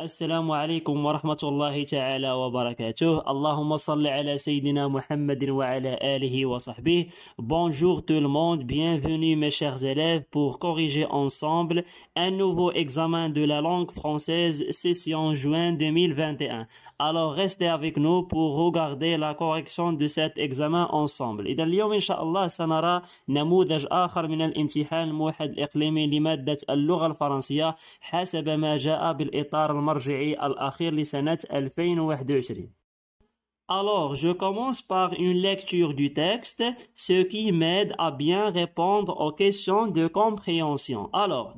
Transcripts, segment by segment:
السلام عليكم ورحمة الله تعالى وبركاته. اللهم صل على سيدنا محمد وعلى آله وصحبه. Bonjour tout le monde, bienvenue mes chers élèves pour corriger ensemble un nouveau examen de la langue française session juin 2021. Alors restez avec nous pour regarder la correction de cet examen ensemble. إذا اليوم إن شاء الله سنرى نموذج آخر من الامتحان الموحد الإقليمي لمادة اللغة الفرنسية حسب ما جاء بالإطار المرجعي الأخير لسنة 2021. Alors, je commence par une lecture du texte, ce qui m'aide à bien répondre aux questions de compréhension. Alors,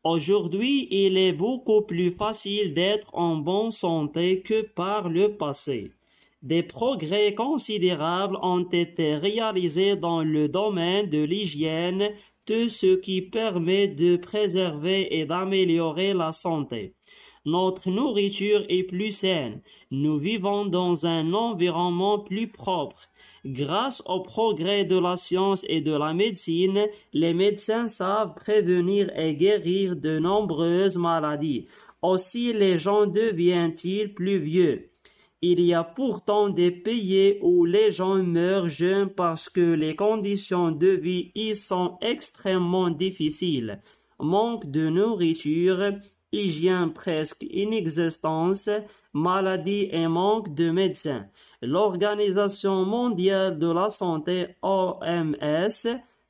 aujourd'hui, il est beaucoup plus facile d'être en bonne santé que par le passé. Des progrès considérables ont été réalisés dans le domaine de l'hygiène, de ce qui permet de préserver et d'améliorer la santé. Notre nourriture est plus saine. Nous vivons dans un environnement plus propre. Grâce au progrès de la science et de la médecine, les médecins savent prévenir et guérir de nombreuses maladies. Aussi, les gens deviennent-ils plus vieux. Il y a pourtant des pays où les gens meurent jeunes parce que les conditions de vie y sont extrêmement difficiles. Manque de nourriture, hygiène presque inexistence, maladies et manque de médecins. L'Organisation mondiale de la santé OMS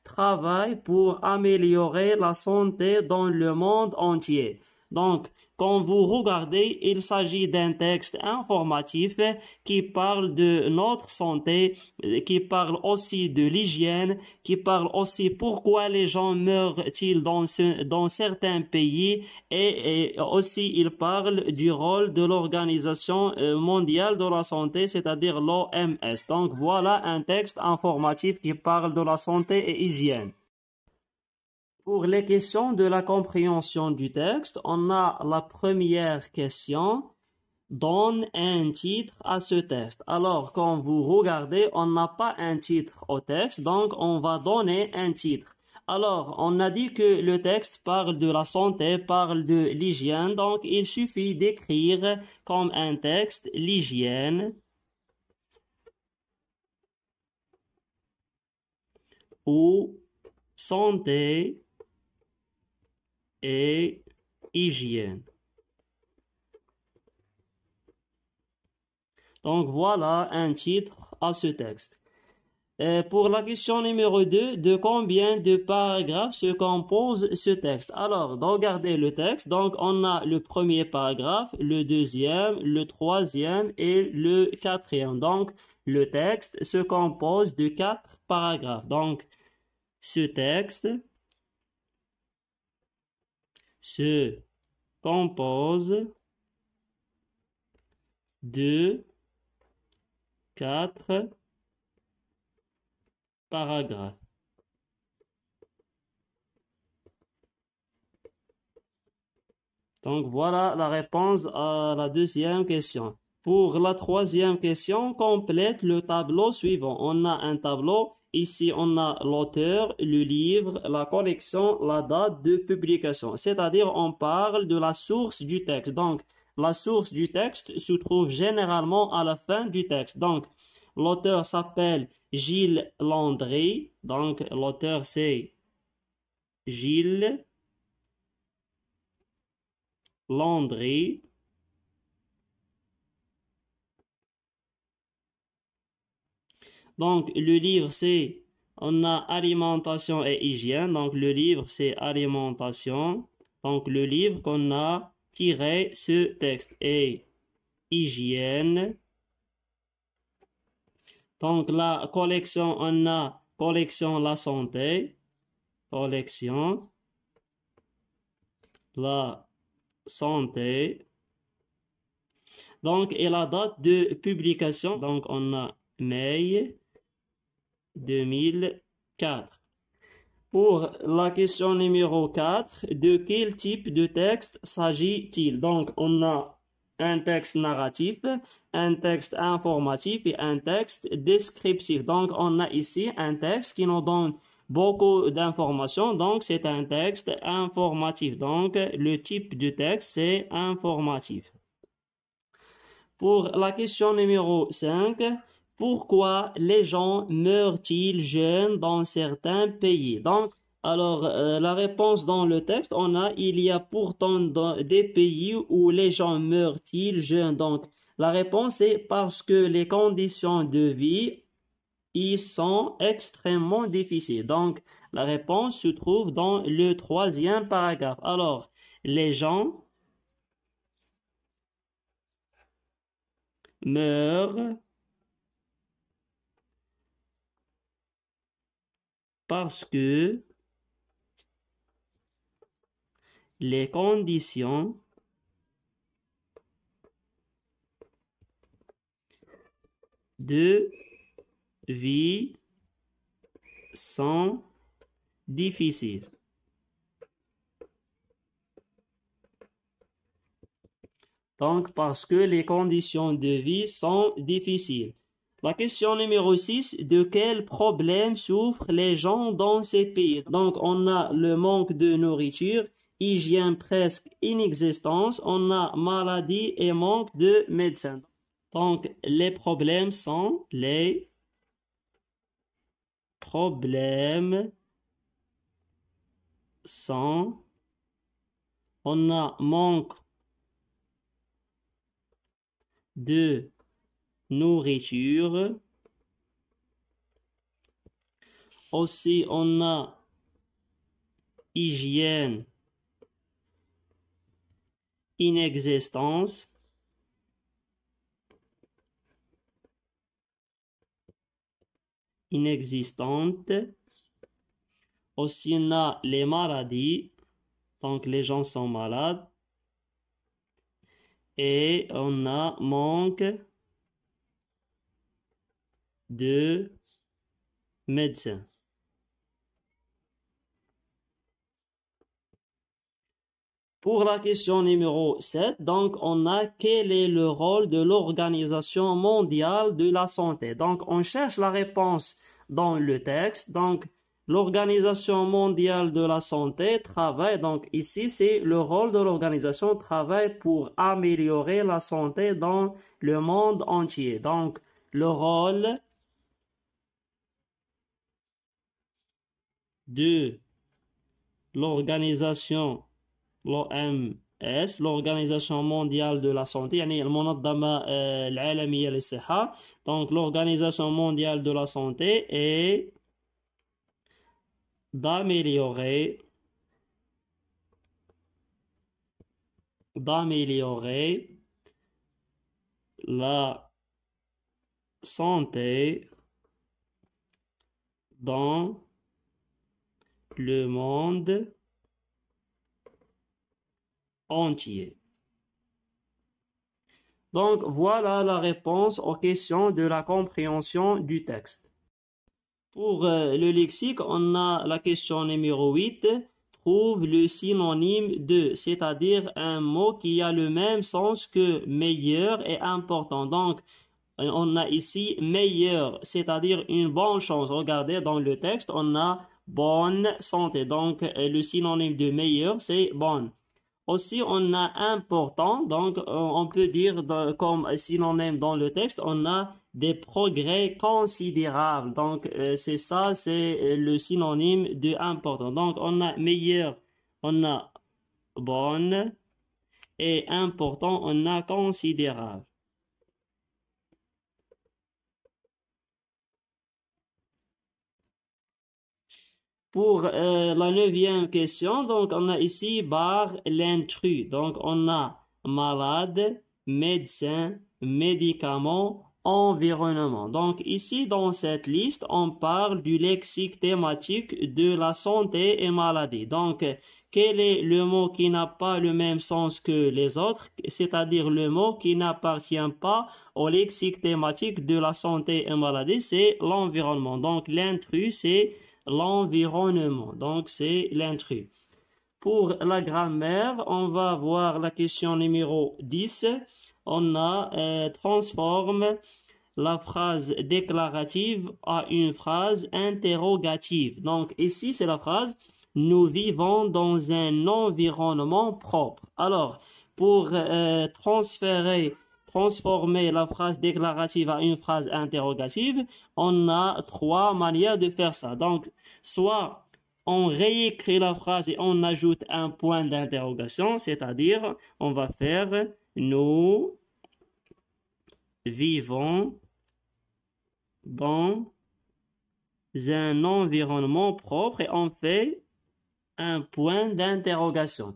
travaille pour améliorer la santé dans le monde entier. Donc, quand vous regardez, il s'agit d'un texte informatif qui parle de notre santé, qui parle aussi de l'hygiène, qui parle aussi pourquoi les gens meurent-ils dans certains pays et aussi il parle du rôle de l'Organisation mondiale de la santé, c'est-à-dire l'OMS. Donc voilà un texte informatif qui parle de la santé et hygiène. Pour les questions de la compréhension du texte, on a la première question. Donne un titre à ce texte. Alors, quand vous regardez, on n'a pas un titre au texte, donc on va donner un titre. Alors, on a dit que le texte parle de la santé, parle de l'hygiène, donc il suffit d'écrire comme un texte l'hygiène ou santé et hygiène. Donc voilà un titre à ce texte. Pour la question numéro 2, de combien de paragraphes se compose ce texte? Alors, regardez le texte. Donc, on a le premier paragraphe, le deuxième, le troisième et le quatrième. Donc, le texte se compose de 4 paragraphes. Donc, ce texte se compose de 4 paragraphes. Donc voilà la réponse à la deuxième question. Pour la troisième question, complète le tableau suivant. On a un tableau. Ici, on a l'auteur, le livre, la collection, la date de publication. C'est-à-dire, on parle de la source du texte. Donc, la source du texte se trouve généralement à la fin du texte. Donc, l'auteur s'appelle Gilles Landry. Donc, l'auteur, c'est Gilles Landry. Donc, le livre, c'est, on a alimentation et hygiène. Donc, le livre, c'est alimentation. Donc, le livre qu'on a tiré ce texte est hygiène. Donc, la collection, on a collection la santé. Collection la santé. Donc, et la date de publication, donc on a mai 2004. Pour la question numéro 4, de quel type de texte s'agit-il? Donc, on a un texte narratif, un texte informatif et un texte descriptif. Donc, on a ici un texte qui nous donne beaucoup d'informations. Donc, c'est un texte informatif. Donc, le type de texte, c'est informatif. Pour la question numéro 5, pourquoi les gens meurent-ils jeunes dans certains pays? Donc, alors, la réponse dans le texte, il y a pourtant des pays où les gens meurent-ils jeunes. Donc, la réponse est parce que les conditions de vie y sont extrêmement difficiles. Donc, la réponse se trouve dans le 3e paragraphe. Alors, les gens meurent parce que les conditions de vie sont difficiles. Donc, parce que les conditions de vie sont difficiles. La question numéro 6, de quels problèmes souffrent les gens dans ces pays? Donc, on a le manque de nourriture, hygiène presque inexistence, on a maladie et manque de médecins. Donc, les problèmes sont les problèmes sont, on a manque de nourriture. Aussi, on a hygiène, inexistence. Inexistante. Aussi, on a les maladies. Donc, les gens sont malades. Et on a manque de médecins. Pour la question numéro 7, donc on a quel est le rôle de l'Organisation mondiale de la santé. Donc on cherche la réponse dans le texte. Donc l'Organisation mondiale de la santé travaille, donc ici c'est le rôle de l'organisation, travaille pour améliorer la santé dans le monde entier. Donc le rôle de l'organisation l'OMS, l'Organisation mondiale de la santé, يعني المنظمة العالمية للصحة. Donc l'Organisation mondiale de la santé est d'améliorer la santé dans le monde entier. Donc, voilà la réponse aux questions de la compréhension du texte. Pour le lexique, on a la question numéro 8. Trouve le synonyme de, c'est-à-dire un mot qui a le même sens que meilleur et important. Donc, on a ici meilleur, c'est-à-dire une bonne chose. Regardez dans le texte, on a bonne santé. Donc, le synonyme de meilleur, c'est bonne. Aussi, on a important, donc on peut dire comme synonyme dans le texte, on a des progrès considérables. Donc, c'est ça, c'est le synonyme de important. Donc, on a meilleur, on a bonne, et important, on a considérable. Pour la 9e question, donc on a ici barre l'intrus. Donc on a malade, médecin, médicament, environnement. Donc ici dans cette liste, on parle du lexique thématique de la santé et maladie. Donc quel est le mot qui n'a pas le même sens que les autres, c'est-à-dire le mot qui n'appartient pas au lexique thématique de la santé et maladie, c'est l'environnement. Donc l'intrus, c'est l'environnement. Donc, c'est l'intrus. Pour la grammaire, on va voir la question numéro 10. On a transforme la phrase déclarative à une phrase interrogative. Donc ici, c'est la phrase « Nous vivons dans un environnement propre ». Alors, pour transformer la phrase déclarative à une phrase interrogative, on a trois manières de faire ça. Donc, soit on réécrit la phrase et on ajoute un point d'interrogation, c'est-à-dire on va faire « Nous vivons dans un environnement propre » et on fait un point d'interrogation.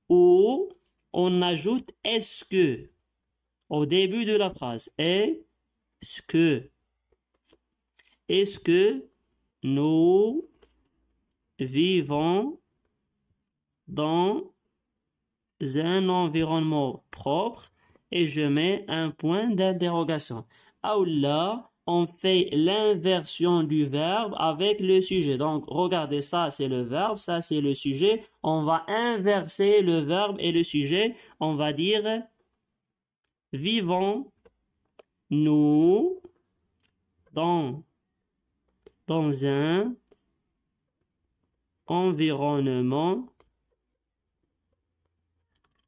Ou on ajoute « Est-ce que » au début de la phrase. Est-ce que nous vivons dans un environnement propre et je mets un point d'interrogation. Ou là, on fait l'inversion du verbe avec le sujet. Donc, regardez, ça c'est le verbe, ça c'est le sujet. On va inverser le verbe et le sujet. On va dire vivons nous dans un environnement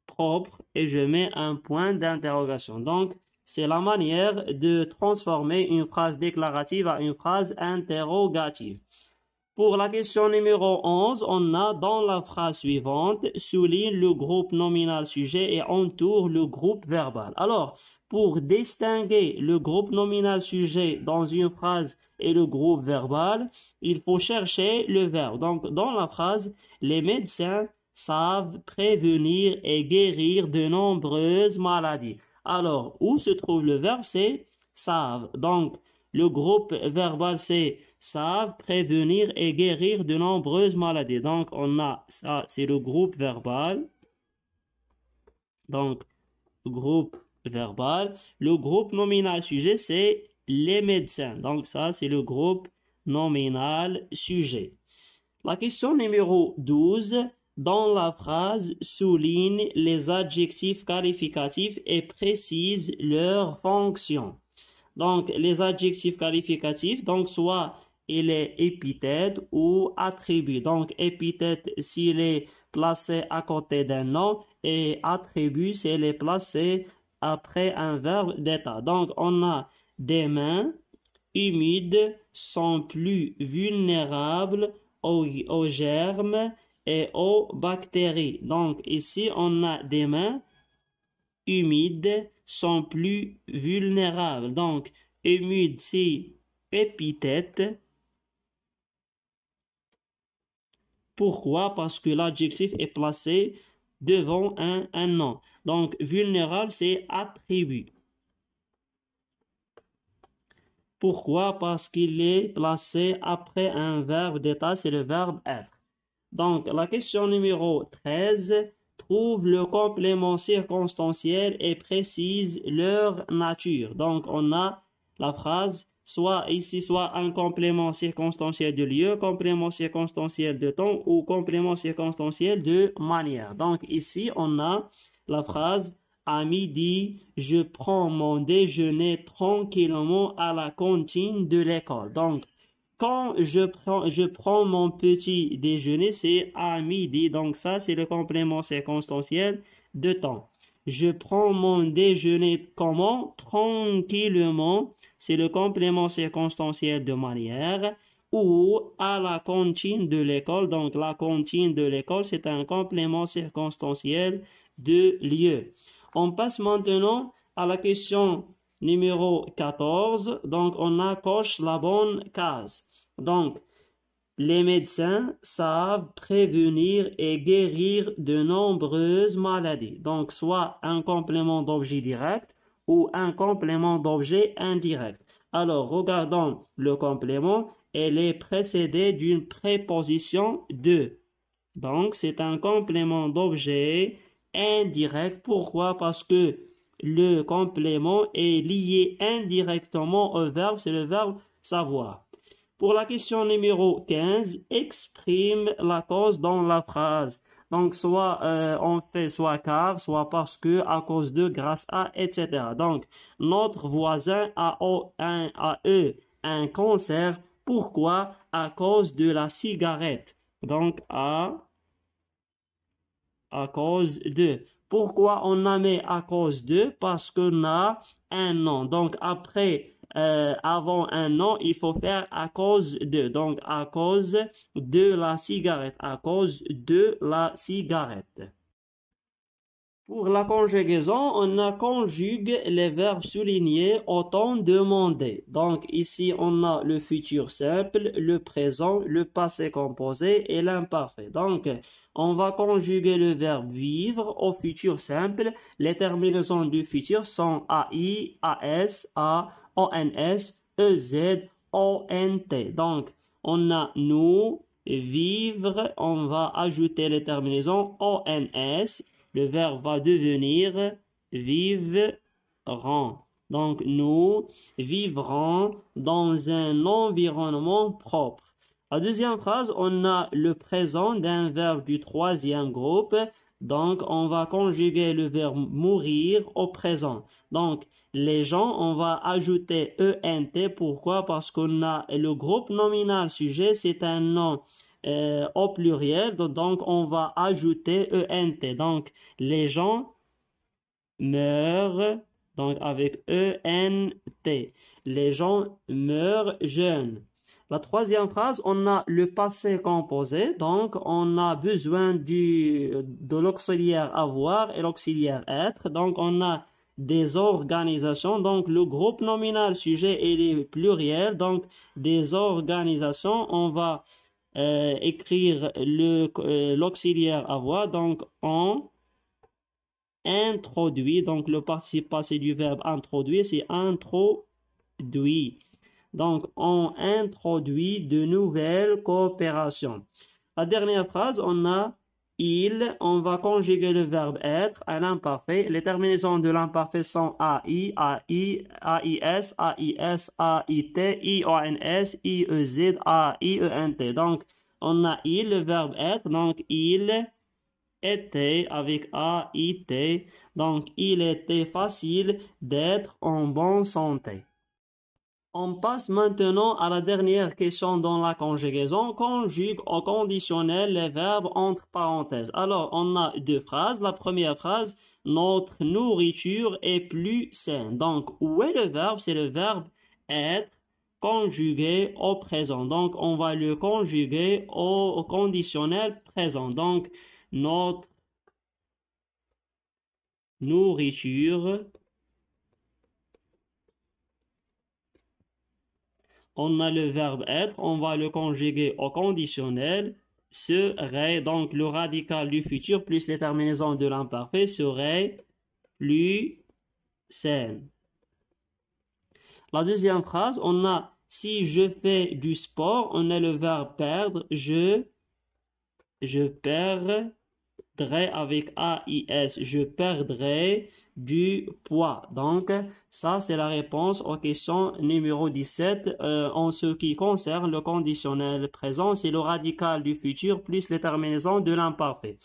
propre et je mets un point d'interrogation. Donc, c'est la manière de transformer une phrase déclarative à une phrase interrogative. Pour la question numéro 11, on a dans la phrase suivante, souligne le groupe nominal sujet et entoure le groupe verbal. Alors, pour distinguer le groupe nominal sujet dans une phrase et le groupe verbal, il faut chercher le verbe. Donc, dans la phrase, les médecins savent prévenir et guérir de nombreuses maladies. Alors, où se trouve le verbe? C'est savent. Donc, le groupe verbal, c'est savent prévenir et guérir de nombreuses maladies. Donc, on a ça, c'est le groupe verbal. Donc, groupe verbal. Le groupe nominal sujet, c'est les médecins. Donc, ça, c'est le groupe nominal sujet. La question numéro 12. Dans la phrase, souligne les adjectifs qualificatifs et précise leur fonction. Donc, les adjectifs qualificatifs, donc soit il est épithète ou attribut. Donc, épithète s'il est placé à côté d'un nom et attribut s'il est placé après un verbe d'état. Donc, on a des mains humides sont plus vulnérables aux germes et aux bactéries. Donc, ici, on a des mains humides sont plus vulnérables. Donc, humide, c'est épithète. Pourquoi? Parce que l'adjectif est placé devant un nom. Donc, vulnérable, c'est attribut. Pourquoi? Parce qu'il est placé après un verbe d'état, c'est le verbe être. Donc, la question numéro 13, trouve le complément circonstanciel et précise leur nature. Donc, on a la phrase, soit ici, soit un complément circonstanciel de lieu, complément circonstanciel de temps ou complément circonstanciel de manière. Donc, ici, on a la phrase, à midi, je prends mon déjeuner tranquillement à la cantine de l'école. Donc, quand je prends mon petit déjeuner, c'est à midi. Donc, ça, c'est le complément circonstanciel de temps. Je prends mon déjeuner comment? Tranquillement. C'est le complément circonstanciel de manière. Ou à la cantine de l'école. Donc, la cantine de l'école, c'est un complément circonstanciel de lieu. On passe maintenant à la question numéro 14, donc on a coche la bonne case. Donc, les médecins savent prévenir et guérir de nombreuses maladies. Donc, soit un complément d'objet direct ou un complément d'objet indirect. Alors, regardons le complément. Elle est précédée d'une préposition de. Donc, c'est un complément d'objet indirect. Pourquoi? Parce que le complément est lié indirectement au verbe, c'est le verbe savoir. Pour la question numéro 15, exprime la cause dans la phrase. Donc, soit on fait soit car, soit parce que, à cause de, grâce à, etc. Donc, notre voisin a eu un cancer. Pourquoi? À cause de la cigarette. Donc, à cause de. Pourquoi on a mis à cause de? Parce qu'on a un nom. Donc, avant un nom, il faut faire à cause de. Donc, à cause de la cigarette. À cause de la cigarette. Pour la conjugaison, on a conjugue les verbes soulignés au temps demandé. Donc ici, on a le futur simple, le présent, le passé composé et l'imparfait. Donc, on va conjuguer le verbe vivre au futur simple. Les terminaisons du futur sont AI, AS, A, ONS, EZ, ONT. Donc, on a nous, vivre, on va ajouter les terminaisons ONS. Le verbe va devenir vivront. Donc, nous vivrons dans un environnement propre. La deuxième phrase, on a le présent d'un verbe du troisième groupe. Donc, on va conjuguer le verbe mourir au présent. Donc, les gens, on va ajouter ENT. Pourquoi? Parce qu'on a le groupe nominal sujet, c'est un nom au pluriel, donc on va ajouter ENT. Donc, les gens meurent, donc avec ENT. Les gens meurent jeunes. La troisième phrase, on a le passé composé, donc on a besoin de l'auxiliaire avoir et l'auxiliaire être. Donc, on a des organisations, donc le groupe nominal sujet et les pluriels, donc des organisations, on va écrire l'auxiliaire avoir, donc on introduit, donc le participe passé du verbe introduire, c'est introduit. Donc, on introduit de nouvelles coopérations. La dernière phrase, on a il, on va conjuguer le verbe être à l'imparfait. Les terminaisons de l'imparfait sont AI, AI, AIS, AIS, AIT, IONS, IEZ, AIENT. Donc, on a il, le verbe être. Donc, il était avec AIT. Donc, il était facile d'être en bonne santé. On passe maintenant à la dernière question dans la conjugaison. Conjugue au conditionnel les verbes entre parenthèses. Alors, on a deux phrases. La première phrase, notre nourriture est plus saine. Donc, où est le verbe? C'est le verbe être conjugué au présent. Donc, on va le conjuguer au conditionnel présent. Donc, notre nourriture, on a le verbe être, on va le conjuguer au conditionnel, serait, donc le radical du futur plus les terminaisons de l'imparfait serait plus saine. La deuxième phrase, on a si je fais du sport, on a le verbe perdre, je perdrai avec AIS, je perdrai du poids. Donc, ça, c'est la réponse aux questions numéro 17. En ce qui concerne le conditionnel présent, c'est le radical du futur plus les terminaisons de l'imparfait.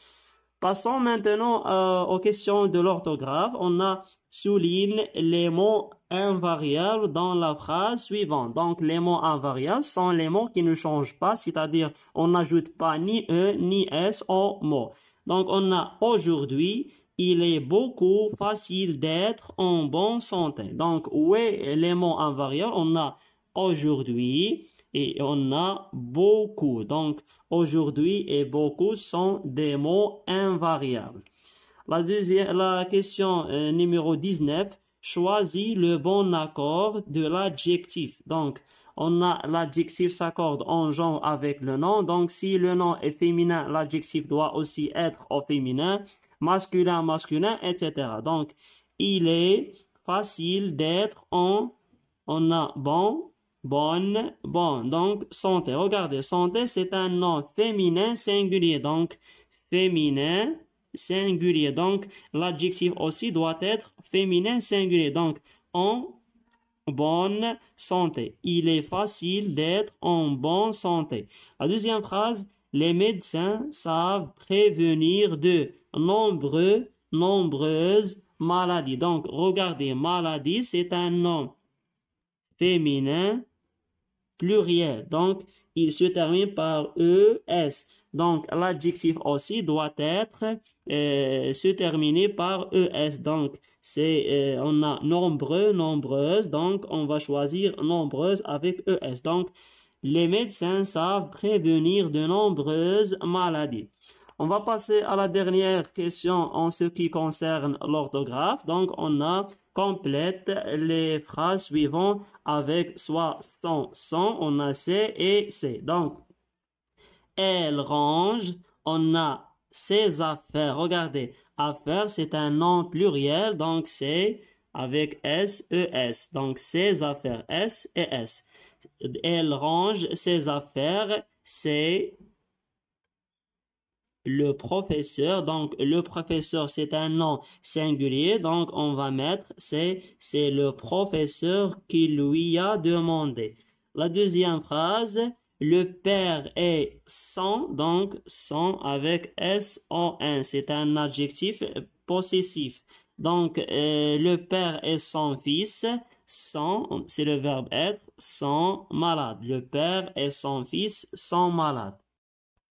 Passons maintenant aux questions de l'orthographe. On a souligne les mots invariables dans la phrase suivante. Donc, les mots invariables sont les mots qui ne changent pas, c'est-à-dire on n'ajoute pas ni E ni S au mot. Donc, on a aujourd'hui, il est beaucoup facile d'être en bonne santé. Donc, où est les mots invariables? On a aujourd'hui et on a beaucoup. Donc, aujourd'hui et beaucoup sont des mots invariables. La question numéro 19, choisis le bon accord de l'adjectif. Donc, on a l'adjectif s'accorde en genre avec le nom. Donc, si le nom est féminin, l'adjectif doit aussi être au féminin, masculin, masculin, etc. Donc, il est facile d'être on a bon, bonne, bon. Donc, santé. Regardez, santé, c'est un nom féminin singulier. Donc, féminin singulier. Donc, l'adjectif aussi doit être féminin singulier. Donc, en bonne santé. Il est facile d'être en bonne santé. La deuxième phrase, les médecins savent prévenir de nombreuses maladies. Donc, regardez, maladie, c'est un nom féminin pluriel. Donc, il se termine par ES. Donc, l'adjectif aussi doit être se terminer par ES. Donc, on a nombreux, nombreuses. Donc, on va choisir nombreuses avec ES. Donc, les médecins savent prévenir de nombreuses maladies. On va passer à la dernière question en ce qui concerne l'orthographe. Donc, on a complète les phrases suivantes avec soit son, on a C et C. Donc, elle range, on a ses affaires. Regardez, affaires, c'est un nom pluriel, donc c'est avec S, E, S. Donc, ses affaires, S et S. Elle range ses affaires, c'est le professeur. Donc, le professeur, c'est un nom singulier. Donc, on va mettre, c'est le professeur qui lui a demandé. La deuxième phrase, le père est son, donc son avec S-O-N. C'est un adjectif possessif. Donc, le père est son fils. Son, c'est le verbe être, sont malades. Le père et son fils sont malades.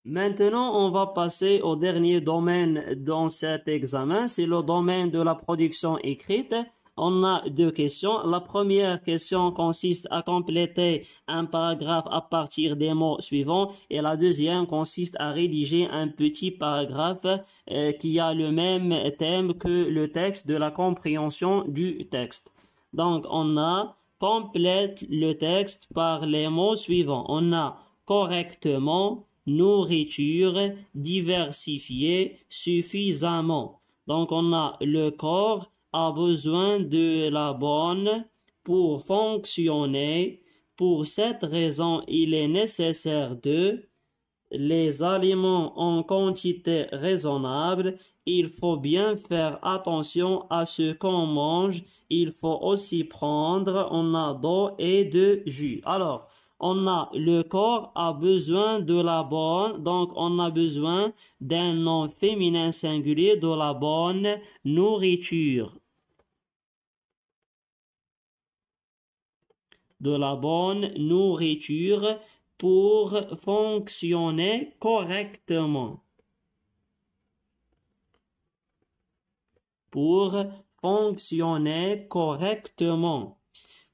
Maintenant, on va passer au dernier domaine dans cet examen, c'est le domaine de la production écrite. On a deux questions. La première question consiste à compléter un paragraphe à partir des mots suivants et la deuxième consiste à rédiger un petit paragraphe qui a le même thème que le texte de la compréhension du texte. Donc, on a complète le texte par les mots suivants. On a correctement, nourriture, diversifiée, suffisamment. Donc, on a le corps a besoin de la bonne pour fonctionner. Pour cette raison, il est nécessaire de les aliments en quantité raisonnable. Il faut bien faire attention à ce qu'on mange. Il faut aussi prendre, on a d'eau et de jus. Alors, on a le corps a besoin de la bonne, donc on a besoin d'un nom féminin singulier de la bonne nourriture. De la bonne nourriture pour fonctionner correctement. Pour fonctionner correctement.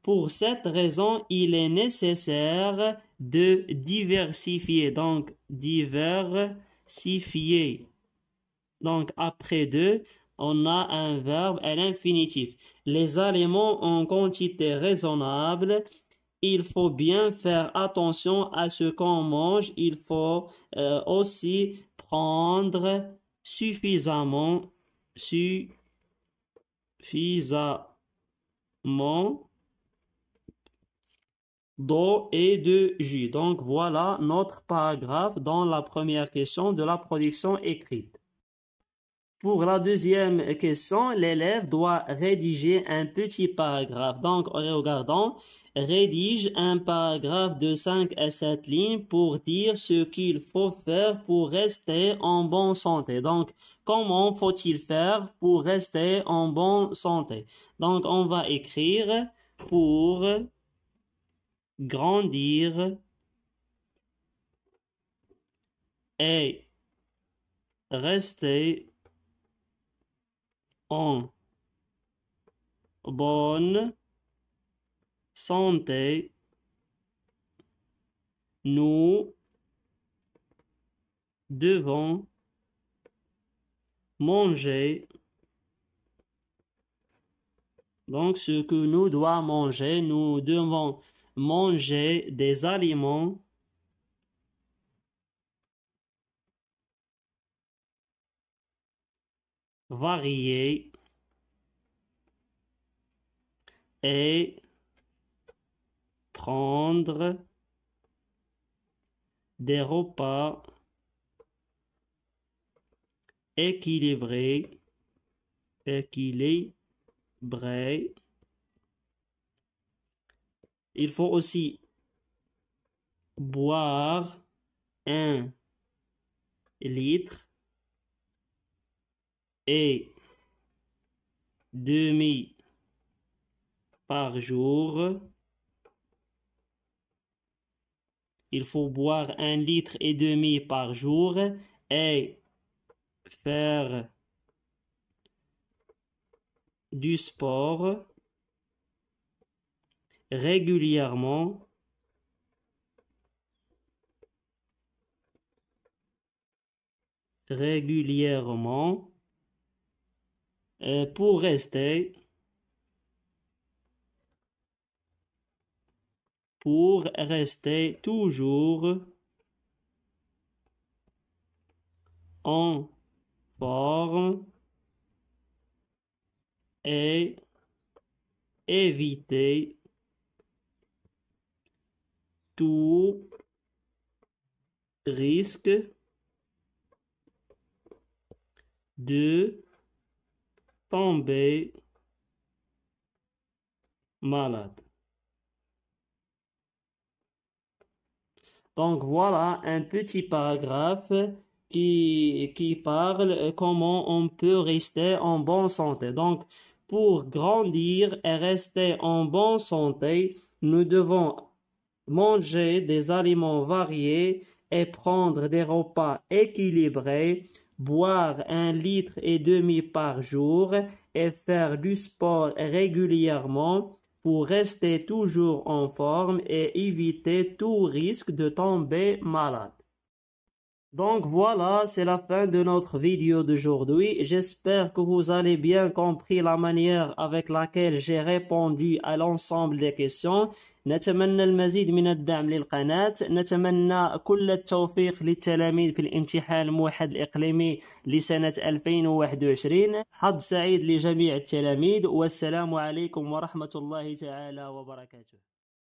Pour cette raison, il est nécessaire de diversifier. Donc, diversifier. Donc, après deux, on a un verbe à l'infinitif. Les aliments en quantité raisonnable. Il faut bien faire attention à ce qu'on mange. Il faut aussi prendre suffisamment d'eau et de jus. Donc, voilà notre paragraphe dans la première question de la production écrite. Pour la deuxième question, l'élève doit rédiger un petit paragraphe. Donc, regardons, rédige un paragraphe de 5 à 7 lignes pour dire ce qu'il faut faire pour rester en bonne santé. Donc, comment faut-il faire pour rester en bonne santé? Donc, on va écrire pour grandir et rester en bonne santé, nous devons manger. Donc, ce que nous devons manger, nous devons manger des aliments variés et prendre des repas équilibrés. Il faut aussi boire un litres et demi par jour. Il faut boire 1,5 litre par jour et faire du sport régulièrement pour rester toujours en forme et éviter tout risque de tomber malade. Donc voilà un petit paragraphe qui parle comment on peut rester en bonne santé. Donc pour grandir et rester en bonne santé, nous devons manger des aliments variés et prendre des repas équilibrés, boire 1,5 litre par jour et faire du sport régulièrement pour rester toujours en forme et éviter tout risque de tomber malade. Donc voilà, c'est la fin de notre vidéo d'aujourd'hui. J'espère que vous avez bien compris la manière avec laquelle j'ai répondu à l'ensemble des questions. نتمنى المزيد من الدعم للقناة. نتمنى كل التوفيق للتلاميذ في الامتحان الموحد الإقليمي لسنة 2021. حظ سعيد لجميع التلاميذ والسلام عليكم ورحمة الله تعالى وبركاته.